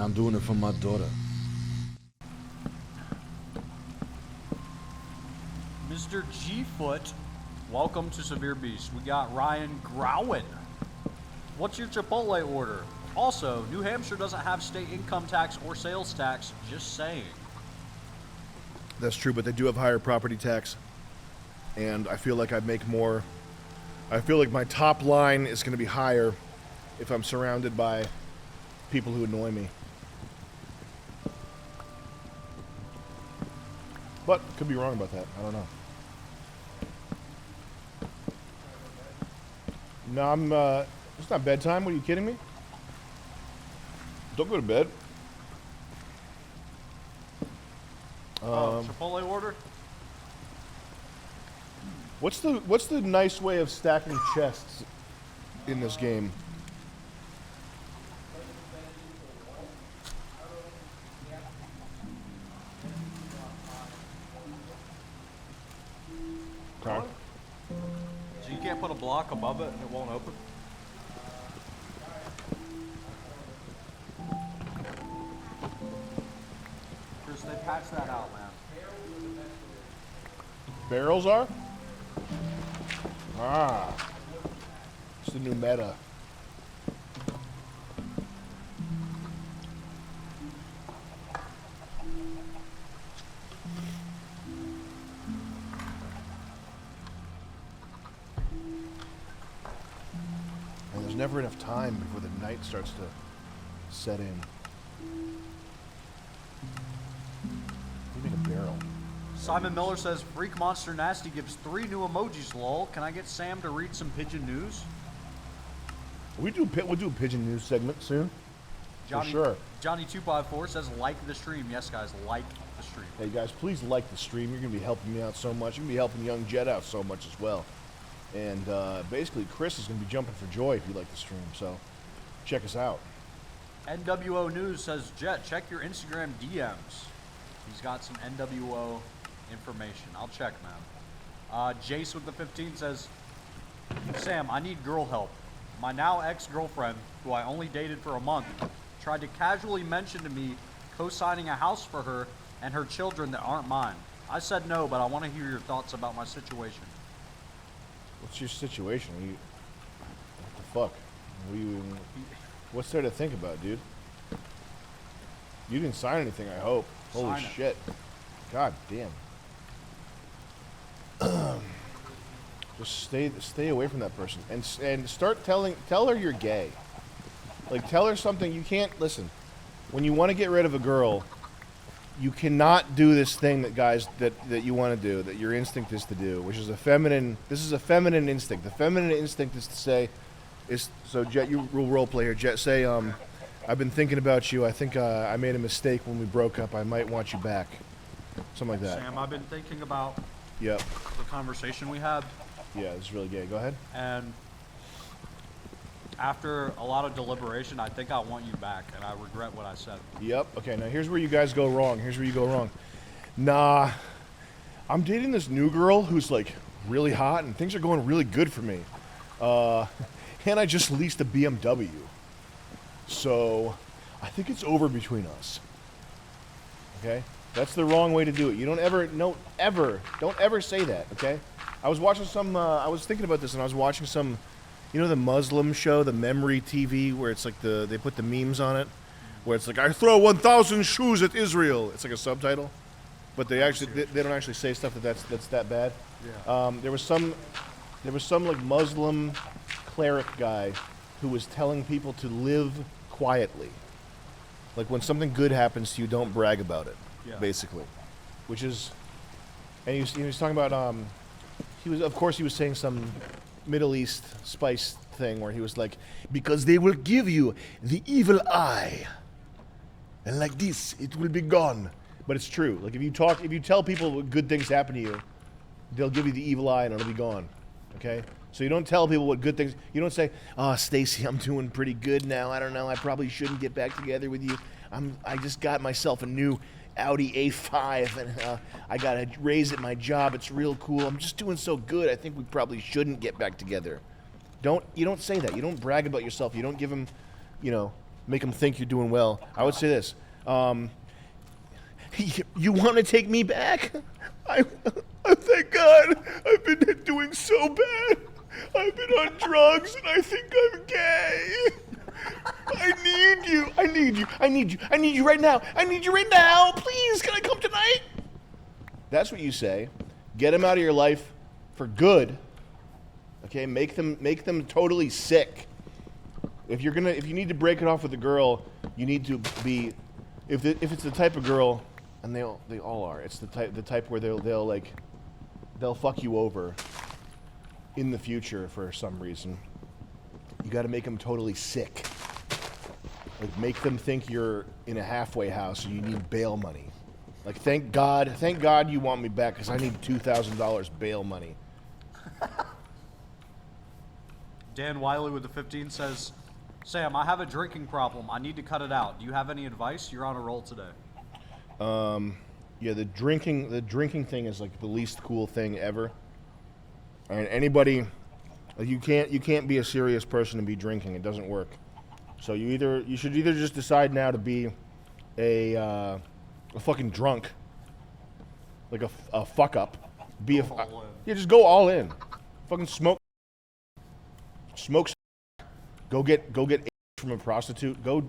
I'm doing it for my daughter. Mr. G-Foot, welcome to Severe Beast. We got Ryan Growen. What's your Chipotle order? Also, New Hampshire doesn't have state income tax or sales tax, just saying. That's true, but they do have higher property tax. And I feel like I make more. I feel like my top line is going to be higher if I'm surrounded by people who annoy me. But, could be wrong about that. I don't know. No, I'm, it's not bedtime. What, are you kidding me? Don't go to bed. Chipotle order? What's the nice way of stacking chests in this game? Okay. So you can't put a block above it and it won't open? Chris, they patched that out, man. Barrels are? Ah. It's the new meta. And there's never enough time before the night starts to set in. You make a barrel. Simon Miller says, Freak Monster Nasty gives 3 new emojis, lol. Can I get Sam to read some pigeon news? We'll do a pigeon news segment soon. Johnny, for sure. Johnny254 says, like the stream. Yes, guys, like the stream. Hey, guys, please like the stream. You're going to be helping me out so much. You're going to be helping Young Jet out so much as well. And basically, Chris is going to be jumping for joy if you like the stream. So check us out. NWO News says, Jet, check your Instagram DMs. He's got some NWO information. I'll check, man. Jace with the 15 says, Sam, I need girl help. My now ex-girlfriend, who I only dated for a month, tried to casually mention to me co-signing a house for her and her children that aren't mine. I said no, but I want to hear your thoughts about my situation. What's your situation? What the fuck? What's there to think about, dude? You didn't sign anything, I hope. Holy shit. God damn. Just stay away from that person and start tell her you're gay. Like, tell her something. You can't listen. When you want to get rid of a girl, you cannot do this thing that guys that you want to do, that your instinct is to do, which is this is a feminine instinct. The feminine instinct is to say, so Jet, you role play here. Jet, say, I've been thinking about you. I think I made a mistake when we broke up. I might want you back. Something like that. Sam, I've been thinking about the conversation we had. Yeah, it's really gay. Go ahead. And after a lot of deliberation, I think I want you back, and I regret what I said. Yep. Okay, now here's where you guys go wrong. Here's where you go wrong. Nah, I'm dating this new girl who's, like, really hot, and things are going really good for me. And I just leased a BMW. So, I think it's over between us. Okay? That's the wrong way to do it. You don't ever say that, okay? I was watching I was thinking about this, and I was watching some, you know, the Muslim show, the Memory TV, where it's like they put the memes on it, where it's like, I throw 1,000 shoes at Israel. It's like a subtitle, but they don't actually say stuff that's that bad. Yeah. There was some like Muslim cleric guy who was telling people to live quietly. Like, when something good happens to you, don't brag about it. Yeah. Basically, which is, and he was talking about he was saying some Middle East spice thing where he was like, because they will give you the evil eye, and like this it will be gone. But it's true. Like, if you tell people what good things happen to you, they'll give you the evil eye and it'll be gone. Okay? So you don't tell people what good things. You don't say, "Oh, Stacy, I'm doing pretty good now. I don't know. I probably shouldn't get back together with you. I just got myself a new Audi A5 and I got a raise at my job. It's real cool. I'm just doing so good. I think we probably shouldn't get back together." You don't say that. You don't brag about yourself. You don't give them, make them think you're doing well. I would say this. You want to take me back? Thank God. I've been doing so bad. I've been on drugs and I think I'm gay. I need you. I need you. I need you. I need you right now. I need you right now. Please, can I come tonight? That's what you say. Get them out of your life for good. Okay, make them totally sick. If you need to break it off with a girl, you need to be, if it's the type of girl, and they all are. It's the type where they'll fuck you over in the future for some reason. You got to make them totally sick. Like make them think you're in a halfway house and you need bail money. Like thank God you want me back because I need $2,000 bail money. Dan Wiley with the 15 says, Sam, I have a drinking problem. I need to cut it out. Do you have any advice? You're on a roll today. Yeah, the drinking thing is like the least cool thing ever. And anybody, like you can't be a serious person and be drinking. It doesn't work. So you should either just decide now to be a fucking drunk, like a fuck up. Just go all in. Fucking smoke. Go get from a prostitute. Go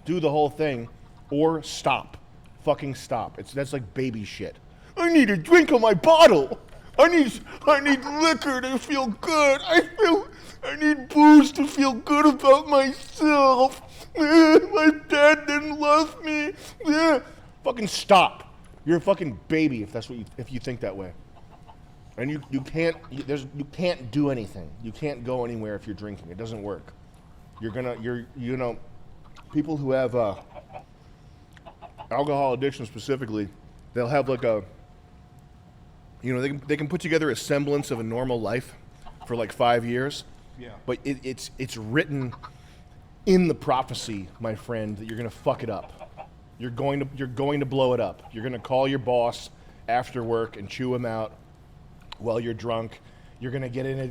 do the whole thing, or stop. Fucking stop. That's like baby shit. I need a drink on my bottle. I need liquor to feel good. I need booze to feel good about myself. My dad didn't love me. Fucking stop. You're a fucking baby if you think that way. And you can't do anything. You can't go anywhere if you're drinking. It doesn't work. People who have alcohol addiction specifically, they'll have like they can put together a semblance of a normal life for like 5 years. Yeah. But it's written in the prophecy, my friend, that you're gonna fuck it up. You're going to blow it up. You're gonna call your boss after work and chew him out while you're drunk. You're gonna get a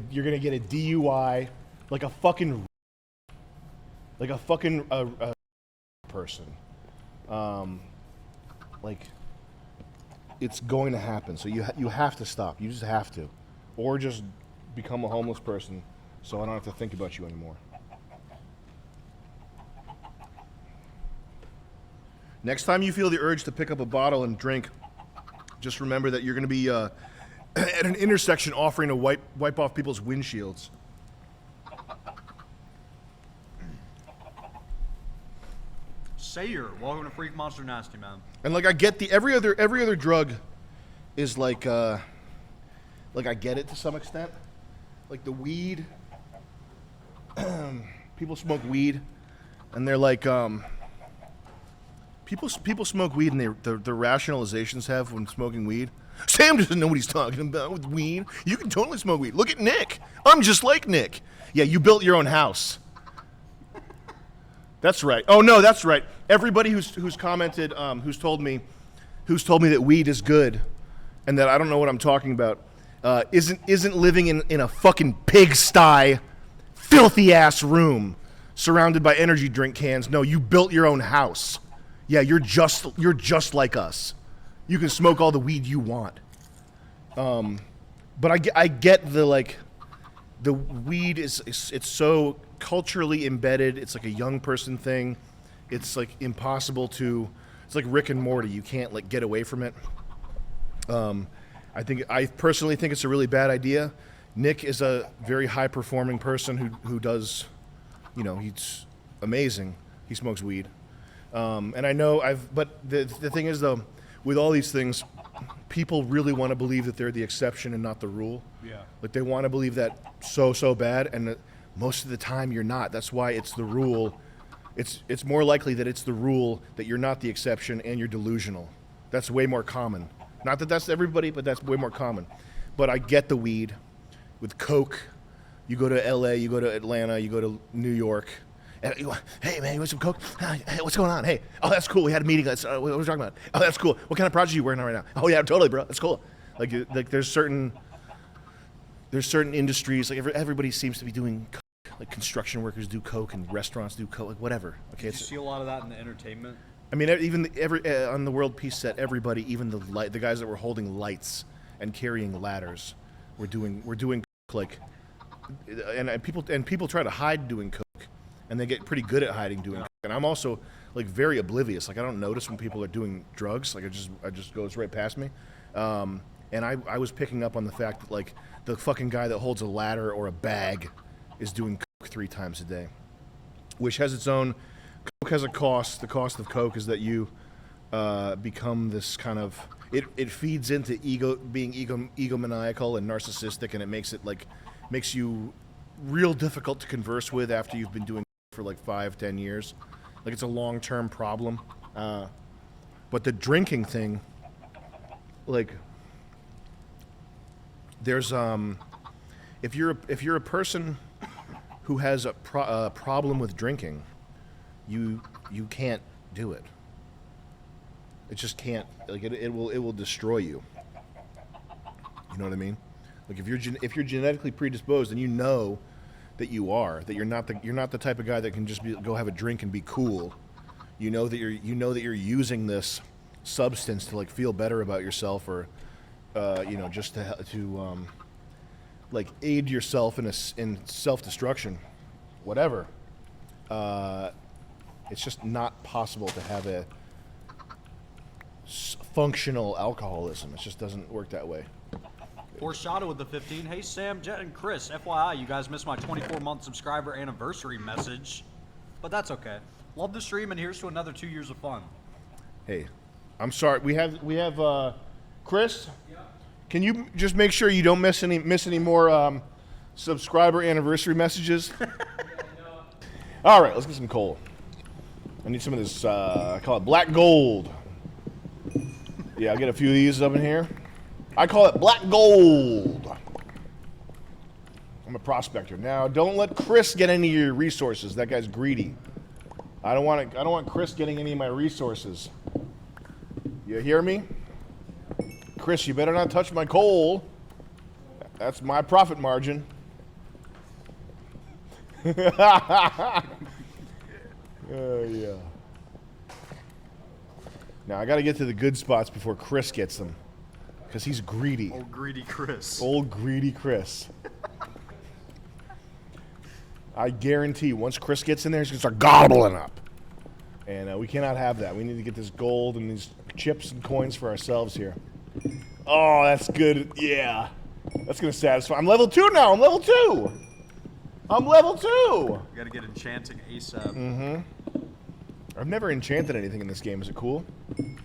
DUI, like a fucking person. It's going to happen. So you have to stop. You just have to, or just become a homeless person, so I don't have to think about you anymore. Next time you feel the urge to pick up a bottle and drink, just remember that you're going to be at an intersection offering to wipe off people's windshields. Sayer, welcome to Freak Monster Nasty, man. And like I get every other drug is like I get it to some extent. Like the weed, people smoke weed, and they're like people smoke weed, and the rationalizations have when smoking weed. Sam doesn't know what he's talking about with weed. You can totally smoke weed. Look at Nick. I'm just like Nick. Yeah, you built your own house. That's right. Oh no, that's right. Everybody who's commented, who's told me that weed is good, and that I don't know what I'm talking about, isn't living in a fucking pigsty, filthy ass room, surrounded by energy drink cans. No, you built your own house. Yeah, you're just like us. You can smoke all the weed you want. But I get the weed it's so culturally embedded. It's like a young person thing. It's like impossible to. It's like Rick and Morty. You can't get away from it. I personally think it's a really bad idea. Nick is a very high performing person who does, he's amazing. He smokes weed, and I know But the thing is though, with all these things, people really want to believe that they're the exception and not the rule. Yeah. Like they want to believe that so bad, and that most of the time you're not. That's why it's the rule. It's more likely that it's the rule that you're not the exception and you're delusional. That's way more common. Not that that's everybody, but that's way more common. But I get the weed. With coke, you go to LA, you go to Atlanta, you go to New York, and you go, hey man, you want some coke? Hey, what's going on? Hey, oh that's cool. We had a meeting. What are we talking about? Oh that's cool. What kind of project are you working on right now? Oh yeah, totally, bro. That's cool. Like there's certain industries. Like everybody seems to be doing coke. like construction workers do coke and restaurants do coke, like whatever. Okay, Did you see a lot of that in the entertainment? I mean, even on the World Peace set, everybody, even the guys that were holding lights and carrying ladders, were doing coke, like, and people try to hide doing coke, and they get pretty good at hiding doing coke. And I'm also like very oblivious. Like I don't notice when people are doing drugs. Like it just goes right past me. And I was picking up on the fact that like the fucking guy that holds a ladder or a bag is doing coke 3 times a day, which has its own. Coke has a cost. The cost of coke is that you become this kind of. It feeds into being egomaniacal and narcissistic, and it makes you real difficult to converse with after you've been doing for like 5-10 years. Like it's a long-term problem. But the drinking thing, like, there's if you're a person who has a problem with drinking, you can't do it. It just can't. Like it will destroy you. You know what I mean? Like if you're genetically predisposed, and you know that you're not the type of guy that can just go have a drink and be cool. You know that you're using this substance to like feel better about yourself, or just to like aid yourself in self-destruction, whatever. It's just not possible to have a functional alcoholism. It just doesn't work that way. Foreshado with the 15. Hey Sam, Jet, and Chris. FYI, you guys missed my 24-month subscriber anniversary message, but that's okay. Love the stream, and here's to another 2 years of fun. Hey, I'm sorry. We have Chris. Yeah. Can you just make sure you don't miss any more subscriber anniversary messages? Yeah, no. All right, let's get some coal. I need some of this. I call it black gold. Yeah, I'll get a few of these up in here. I call it black gold. I'm a prospector. Now, don't let Chris get any of your resources. That guy's greedy. I don't want Chris getting any of my resources. You hear me? Chris, you better not touch my coal. That's my profit margin. Yeah. Now, I got to get to the good spots before Chris gets them. Because he's greedy. Old greedy Chris. Old greedy Chris. I guarantee once Chris gets in there, he's going to start gobbling up. And we cannot have that. We need to get this gold and these chips and coins for ourselves here. Oh, that's good. Yeah. That's going to satisfy. I'm level 2 now. I'm level 2. I'm level 2. You got to get enchanting ASAP. Mm-hmm. I've never enchanted anything in this game. Is it cool?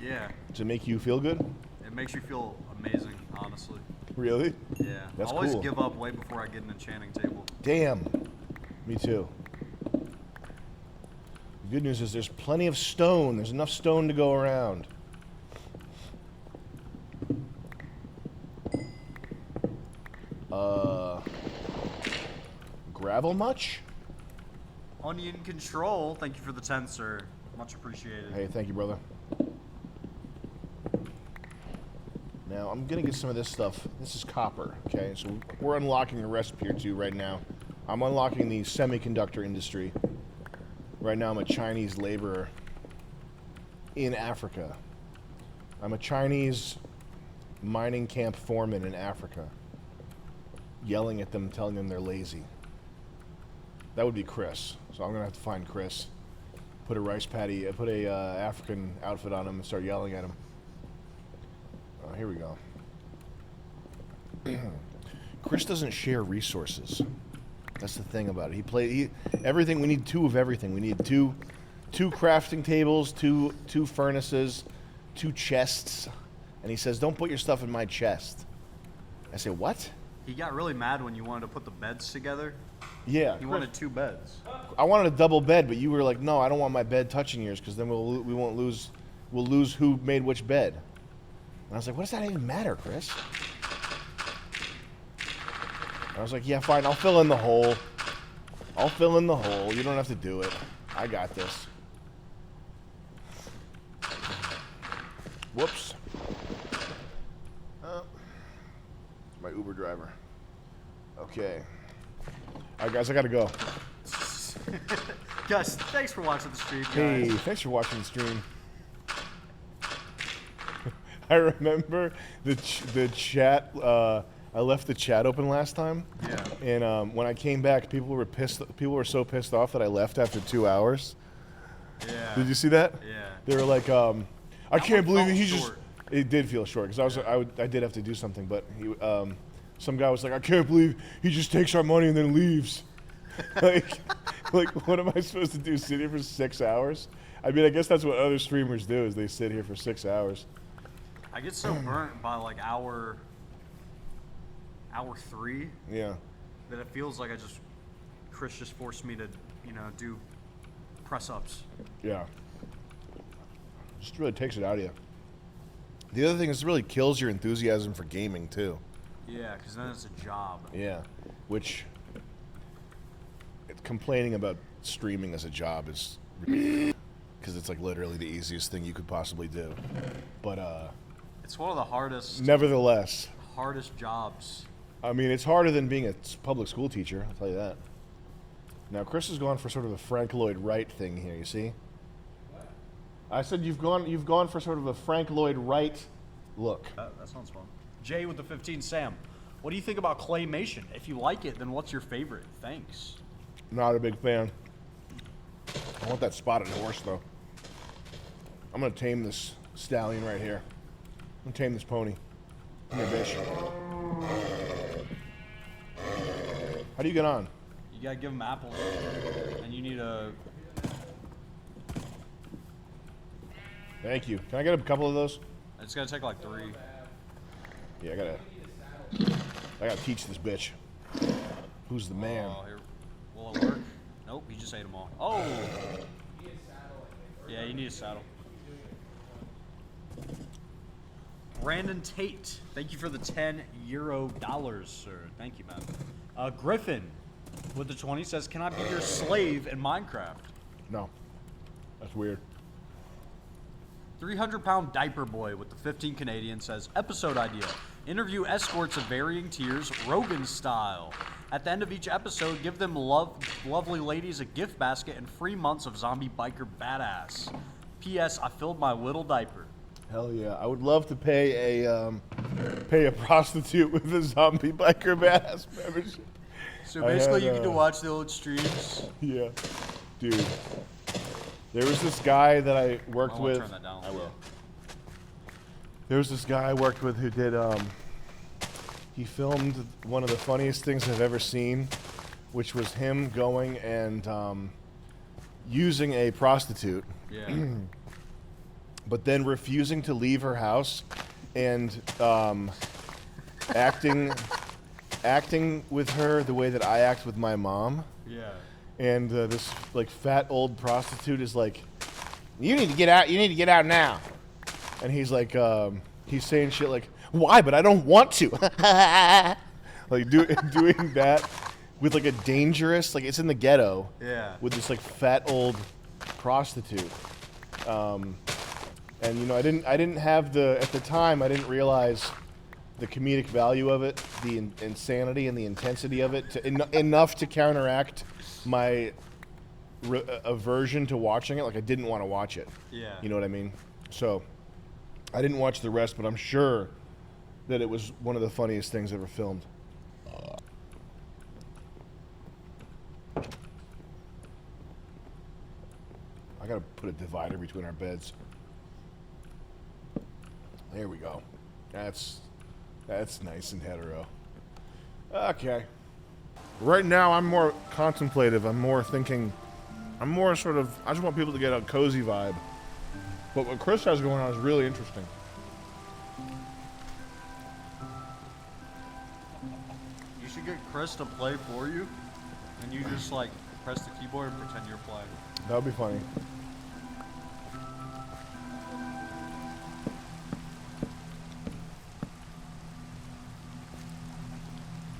Yeah. Does it make you feel good? It makes you feel amazing, honestly. Really? Yeah. That's I always cool. give up way before I get an enchanting table. Damn. Me too. The good news is there's plenty of stone. There's enough stone to go around. Gravel much? Onion Control, thank you for the 10, sir. Much appreciated. Hey, thank you, brother. Now, I'm going to get some of this stuff. This is copper, okay? So we're unlocking a recipe or two right now. I'm unlocking the semiconductor industry. Right now, I'm a Chinese laborer in Africa. I'm a Chinese mining camp foreman in Africa, yelling at them, telling them they're lazy. That would be Chris. So I'm going to have to find Chris, put a rice paddy, put a African outfit on him and start yelling at him. Here we go. Chris doesn't share resources. That's the thing about it. Everything. We need 2 of everything. We need two crafting tables, two furnaces, 2 chests. And he says, "Don't put your stuff in my chest." I say, "What?" He got really mad when you wanted to put the beds together. Yeah. He wanted 2 beds. I wanted a double bed, but you were like, "No, I don't want my bed touching yours because then we'll lose who made which bed." And I was like, "What does that even matter, Chris?" I was like, "Yeah, fine. I'll fill in the hole. I'll fill in the hole. You don't have to do it. I got this." Whoops. My Uber driver. Okay. All right, guys, I gotta go. Guys, thanks for watching the stream, guys. Hey, thanks for watching the stream. I remember the chat. I left the chat open last time. Yeah. And when I came back, people were pissed. People were so pissed off that I left after 2 hours. Yeah. Did you see that? Yeah. They were like, I can't believe he just. Short. It did feel short because I did have to do something, but he, some guy was like, I can't believe he just takes our money and then leaves. like, what am I supposed to do? Sit here for 6 hours? I mean, I guess that's what other streamers do is they sit here for 6 hours. I get so burnt by like hour 3. Yeah. That it feels like Chris just forced me to, do press ups. Yeah. Just really takes it out of you. The other thing is it really kills your enthusiasm for gaming too. Yeah, because then it's a job. Yeah. Which complaining about streaming as a job is ridiculous because it's like literally the easiest thing you could possibly do. But it's one of the hardest. Nevertheless. Hardest jobs. I mean, it's harder than being a public school teacher, I'll tell you that. Now, Chris has gone for sort of a Frank Lloyd Wright thing here, you see? What? I said you've gone for sort of a Frank Lloyd Wright look. That sounds fun. Jay with the 15, Sam. What do you think about claymation? If you like it, then what's your favorite? Thanks. Not a big fan. I want that spotted horse, though. I'm going to tame this stallion right here. I'm going to tame this pony. Come here, bitch. How do you get on? You gotta give him apples, and you need a... Thank you. Can I get a couple of those? It's gonna take like 3. Yeah, I gotta teach this bitch. Who's the man? Oh, here. Will it work? Nope, he just ate them all. Oh! Yeah, you need a saddle. Brandon Tate, thank you for the €10, sir. Thank you, man. Griffin with the 20 says, can I be your slave in Minecraft? No. That's weird. 300-pound diaper boy with the 15 Canadian says, episode idea. Interview escorts of varying tiers, Rogan style. At the end of each episode, give them lovely ladies a gift basket and free months of zombie biker badass. P.S. I filled my little diaper. Hell yeah. I would love to pay a prostitute with a zombie biker badass membership. So basically you get to watch the old streams. Yeah. Dude. There was this guy that I worked with. Turn that down. I will. There was this guy I worked with who did, he filmed one of the funniest things I've ever seen, which was him going and using a prostitute. Yeah. But then refusing to leave her house and acting with her the way that I act with my mom. Yeah. And this like fat old prostitute is like, you need to get out. You need to get out now. And he's like, he's saying shit like, why? But I don't want to. Like doing that with like a dangerous, like it's in the ghetto. Yeah. With this like fat old prostitute. And you know, I didn't have at the time I didn't realize the comedic value of it, the insanity and the intensity of it, enough to counteract my aversion to watching it. Like I didn't want to watch it. Yeah. You know what I mean? So I didn't watch the rest, but I'm sure that it was one of the funniest things ever filmed. I gotta put a divider between our beds. There we go. That's nice and hetero. Okay. Right now, I'm more contemplative. I'm more thinking. I'm more sort of. I just want people to get a cozy vibe. But what Chris has going on is really interesting. You should get Chris to play for you, and you just like press the keyboard and pretend you're playing. That would be funny.